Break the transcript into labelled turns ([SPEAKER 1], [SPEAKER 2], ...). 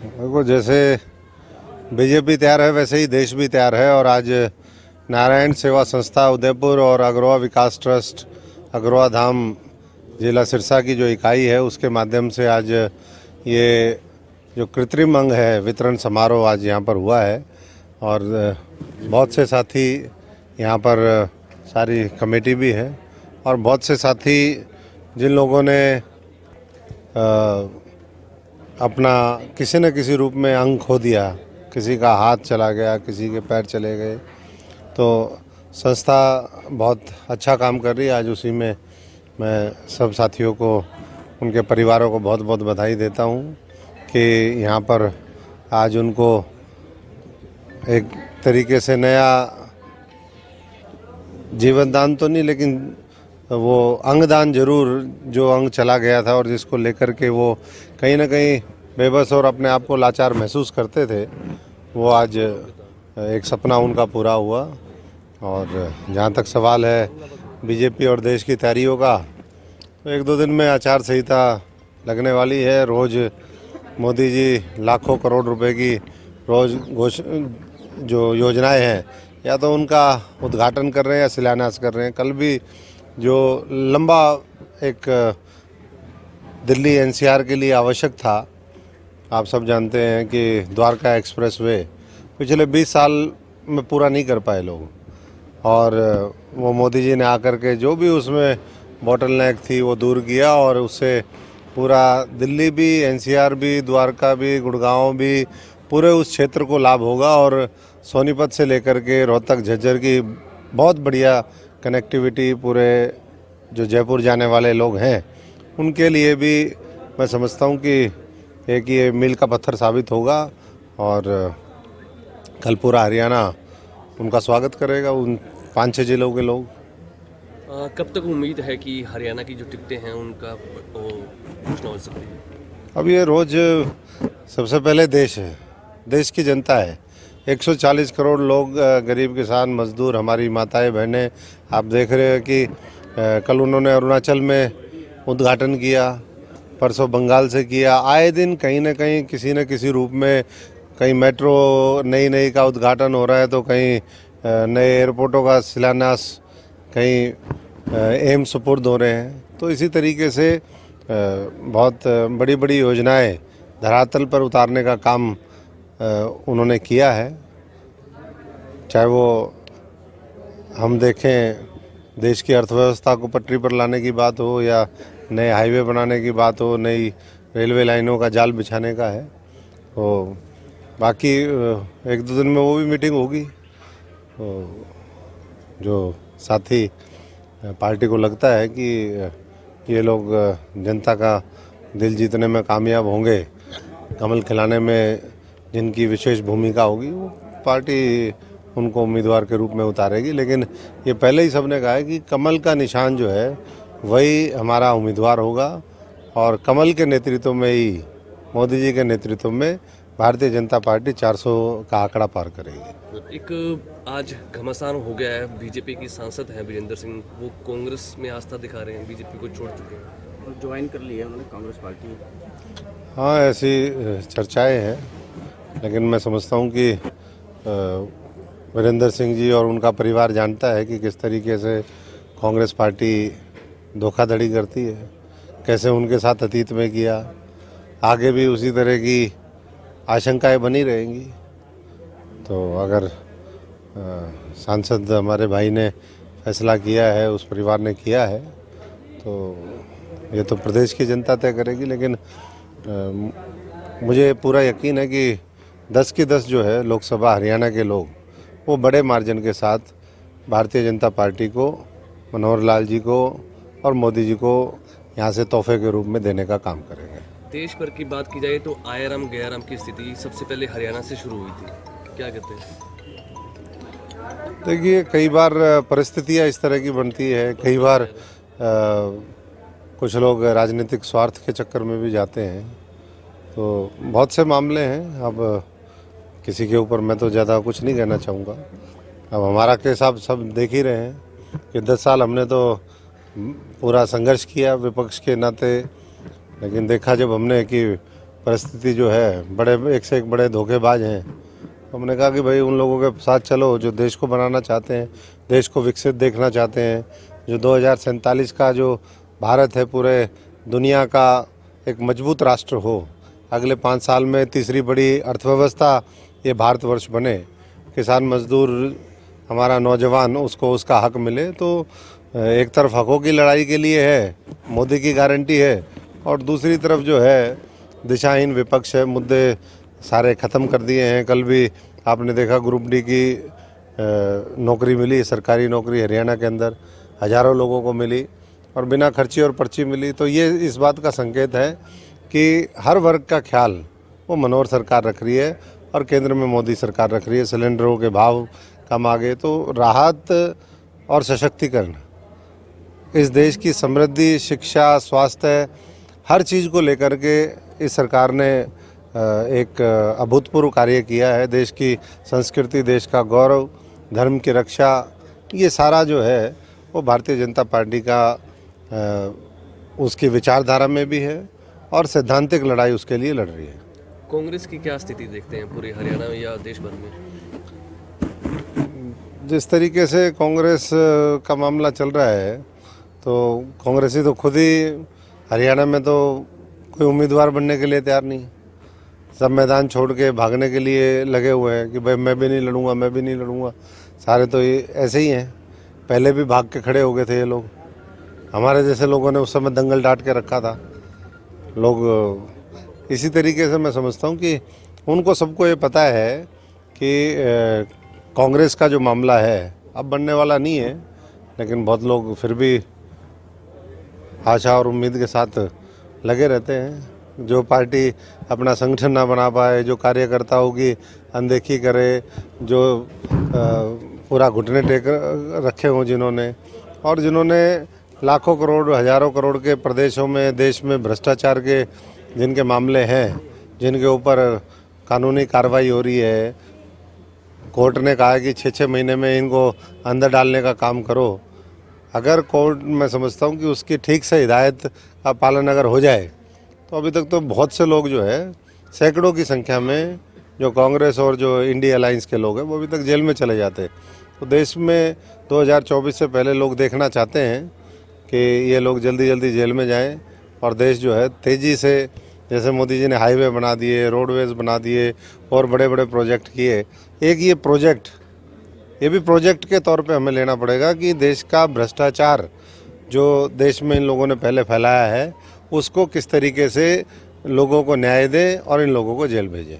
[SPEAKER 1] देखो, जैसे बीजेपी तैयार है वैसे ही देश भी तैयार है। और आज नारायण सेवा संस्था उदयपुर और अग्रवा विकास ट्रस्ट अग्रवा धाम जिला सिरसा की जो इकाई है उसके माध्यम से आज ये जो कृत्रिम अंग है वितरण समारोह आज यहाँ पर हुआ है। और बहुत से साथी यहाँ पर, सारी कमेटी भी है और बहुत से साथी जिन लोगों ने अपना किसी न किसी रूप में अंग खो दिया, किसी का हाथ चला गया, किसी के पैर चले गए, तो संस्था बहुत अच्छा काम कर रही है। आज उसी में मैं सब साथियों को, उनके परिवारों को बहुत बहुत बधाई देता हूँ कि यहाँ पर आज उनको एक तरीके से नया जीवन दान तो नहीं, लेकिन वो अंगदान जरूर, जो अंग चला गया था और जिसको लेकर के वो कहीं ना कहीं बेबस और अपने आप को लाचार महसूस करते थे, वो आज एक सपना उनका पूरा हुआ। और जहाँ तक सवाल है बीजेपी और देश की तैयारियों का, तो एक दो दिन में आचार संहिता लगने वाली है। रोज़ मोदी जी लाखों करोड़ रुपए की रोज़ जो योजनाएं हैं, या तो उनका उद्घाटन कर रहे हैं या शिलान्यास कर रहे हैं। कल भी जो लंबा एक दिल्ली एनसीआर के लिए आवश्यक था, आप सब जानते हैं कि द्वारका एक्सप्रेसवे पिछले 20 साल में पूरा नहीं कर पाए लोग, और वो मोदी जी ने आकर के जो भी उसमें बॉटलनेक थी वो दूर किया और उससे पूरा दिल्ली भी, एनसीआर भी, द्वारका भी, गुड़गांव भी, पूरे उस क्षेत्र को लाभ होगा। और सोनीपत से लेकर के रोहतक झज्जर की बहुत बढ़िया कनेक्टिविटी पूरे जो जयपुर जाने वाले लोग हैं उनके लिए भी मैं समझता हूँ कि एक ये मील का पत्थर साबित होगा। और कल पूरा हरियाणा उनका स्वागत करेगा, उन 5-6 जिलों के लोग।
[SPEAKER 2] कब तक उम्मीद है कि हरियाणा की जो टिकटें हैं उनका वो घोषणा हो सकती है?
[SPEAKER 1] अब ये रोज़ सबसे पहले देश है, देश की जनता है। 140 करोड़ लोग, गरीब किसान, मजदूर, हमारी माताएं बहनें, आप देख रहे हैं कि कल उन्होंने अरुणाचल में उद्घाटन किया, परसों बंगाल से किया। आए दिन कहीं ना कहीं किसी न किसी रूप में, कहीं मेट्रो नई का उद्घाटन हो रहा है, तो कहीं नए एयरपोर्टों का शिलान्यास, कहीं एम्स सुपुर्द हो रहे हैं। तो इसी तरीके से बहुत बड़ी बड़ी योजनाएं धरातल पर उतारने का काम उन्होंने किया है। चाहे वो हम देखें देश की अर्थव्यवस्था को पटरी पर लाने की बात हो, या नए हाईवे बनाने की बात हो, नई रेलवे लाइनों का जाल बिछाने का है, तो बाकी एक दो दिन में वो भी मीटिंग होगी। तो जो साथी पार्टी को लगता है कि ये लोग जनता का दिल जीतने में कामयाब होंगे, कमल खिलाने में जिनकी विशेष भूमिका होगी, वो पार्टी उनको उम्मीदवार के रूप में उतारेगी। लेकिन ये पहले ही सबने कहा है कि कमल का निशान जो है वही हमारा उम्मीदवार होगा, और कमल के नेतृत्व में ही, मोदी जी के नेतृत्व में भारतीय जनता पार्टी 400 का आंकड़ा पार करेगी।
[SPEAKER 2] एक आज घमासान हो गया है, बीजेपी की सांसद हैं वीरेंद्र सिंह, वो कांग्रेस में आस्था दिखा रहे हैं, बीजेपी को छोड़ चुके हैं और ज्वाइन कर लिया उन्होंने कांग्रेस पार्टी।
[SPEAKER 1] हाँ, ऐसी चर्चाएं हैं, लेकिन मैं समझता हूँ कि वीरेंद्र सिंह जी और उनका परिवार जानता है कि किस तरीके से कांग्रेस पार्टी धोखाधड़ी करती है, कैसे उनके साथ अतीत में किया, आगे भी उसी तरह की आशंकाएं बनी रहेंगी। तो अगर सांसद हमारे भाई ने फैसला किया है, उस परिवार ने किया है, तो ये तो प्रदेश की जनता तय करेगी। लेकिन मुझे पूरा यकीन है कि 10 की 10 जो है लोकसभा हरियाणा के लोग, वो बड़े मार्जिन के साथ भारतीय जनता पार्टी को, मनोहर लाल जी को और मोदी जी को यहाँ से तोहफे के रूप में देने का काम करेंगे।
[SPEAKER 2] देश भर की बात की जाए तो आयाराम गयाराम की स्थिति सबसे पहले हरियाणा से शुरू हुई थी, क्या कहते हैं?
[SPEAKER 1] देखिए, कई बार परिस्थितियाँ इस तरह की बनती है, कई बार कुछ लोग राजनीतिक स्वार्थ के चक्कर में भी जाते हैं, तो बहुत से मामले हैं। अब किसी के ऊपर मैं तो ज़्यादा कुछ नहीं कहना चाहूँगा। अब हमारा केस आप सब देख ही रहे हैं कि 10 साल हमने तो पूरा संघर्ष किया विपक्ष के नाते, लेकिन देखा जब हमने कि परिस्थिति जो है, बड़े एक से एक बड़े धोखेबाज हैं। हमने कहा कि भाई उन लोगों के साथ चलो जो देश को बनाना चाहते हैं, देश को विकसित देखना चाहते हैं, जो 2047 का जो भारत है पूरे दुनिया का एक मजबूत राष्ट्र हो, अगले 5 साल में तीसरी बड़ी अर्थव्यवस्था ये भारतवर्ष बने, किसान मजदूर हमारा नौजवान उसको उसका हक मिले। तो एक तरफ हकों की लड़ाई के लिए है, मोदी की गारंटी है, और दूसरी तरफ जो है दिशाहीन विपक्ष है, मुद्दे सारे ख़त्म कर दिए हैं। कल भी आपने देखा ग्रुप डी की नौकरी मिली, सरकारी नौकरी हरियाणा के अंदर हज़ारों लोगों को मिली और बिना खर्ची और पर्ची मिली। तो ये इस बात का संकेत है कि हर वर्ग का ख्याल वो मनोहर सरकार रख रही है और केंद्र में मोदी सरकार रख रही है। सिलेंडरों के भाव कम आ गए, तो राहत और सशक्तिकरण इस देश की समृद्धि, शिक्षा, स्वास्थ्य, हर चीज़ को लेकर के इस सरकार ने एक अभूतपूर्व कार्य किया है। देश की संस्कृति, देश का गौरव, धर्म की रक्षा, ये सारा जो है वो भारतीय जनता पार्टी का उसकी विचारधारा में भी है और सैद्धांतिक लड़ाई उसके लिए लड़ रही है।
[SPEAKER 2] कांग्रेस की क्या स्थिति देखते हैं पूरे हरियाणा में या देश भर में?
[SPEAKER 1] जिस तरीके से कांग्रेस का मामला चल रहा है, तो कांग्रेसी तो खुद ही हरियाणा में तो कोई उम्मीदवार बनने के लिए तैयार नहीं, सब मैदान छोड़ के भागने के लिए लगे हुए हैं कि भाई मैं भी नहीं लड़ूंगा, मैं भी नहीं लड़ूंगा। सारे तो ये ऐसे ही हैं, पहले भी भाग के खड़े हो गए थे ये लोग। हमारे जैसे लोगों ने उस समय दंगल डांट के रखा था। लोग इसी तरीके से मैं समझता हूँ कि उनको सबको ये पता है कि कांग्रेस का जो मामला है अब बनने वाला नहीं है, लेकिन बहुत लोग फिर भी आशा और उम्मीद के साथ लगे रहते हैं। जो पार्टी अपना संगठन ना बना पाए, जो कार्यकर्ताओं की अनदेखी करे, जो पूरा घुटने टेक रखे हों जिन्होंने, और जिन्होंने लाखों करोड़, हजारों करोड़ के प्रदेशों में, देश में भ्रष्टाचार के जिनके मामले हैं, जिनके ऊपर कानूनी कार्रवाई हो रही है, कोर्ट ने कहा है कि 6-6 महीने में इनको अंदर डालने का काम करो। अगर कोर्ट, मैं समझता हूँ कि उसकी ठीक से हिदायत का पालन अगर हो जाए, तो अभी तक तो बहुत से लोग जो है, सैकड़ों की संख्या में जो कांग्रेस और जो इंडिया अलायंस के लोग हैं, वो अभी तक जेल में चले जाते। तो देश में 2024 से पहले लोग देखना चाहते हैं कि ये लोग जल्दी जल्दी जेल में जाएं और देश जो है तेज़ी से, जैसे मोदी जी ने हाईवे बना दिए, रोडवेज बना दिए और बड़े बड़े प्रोजेक्ट किए। एक ये प्रोजेक्ट, ये भी प्रोजेक्ट के तौर पे हमें लेना पड़ेगा कि देश का भ्रष्टाचार जो देश में इन लोगों ने पहले फैलाया है, उसको किस तरीके से लोगों को न्याय दें और इन लोगों को जेल भेजें।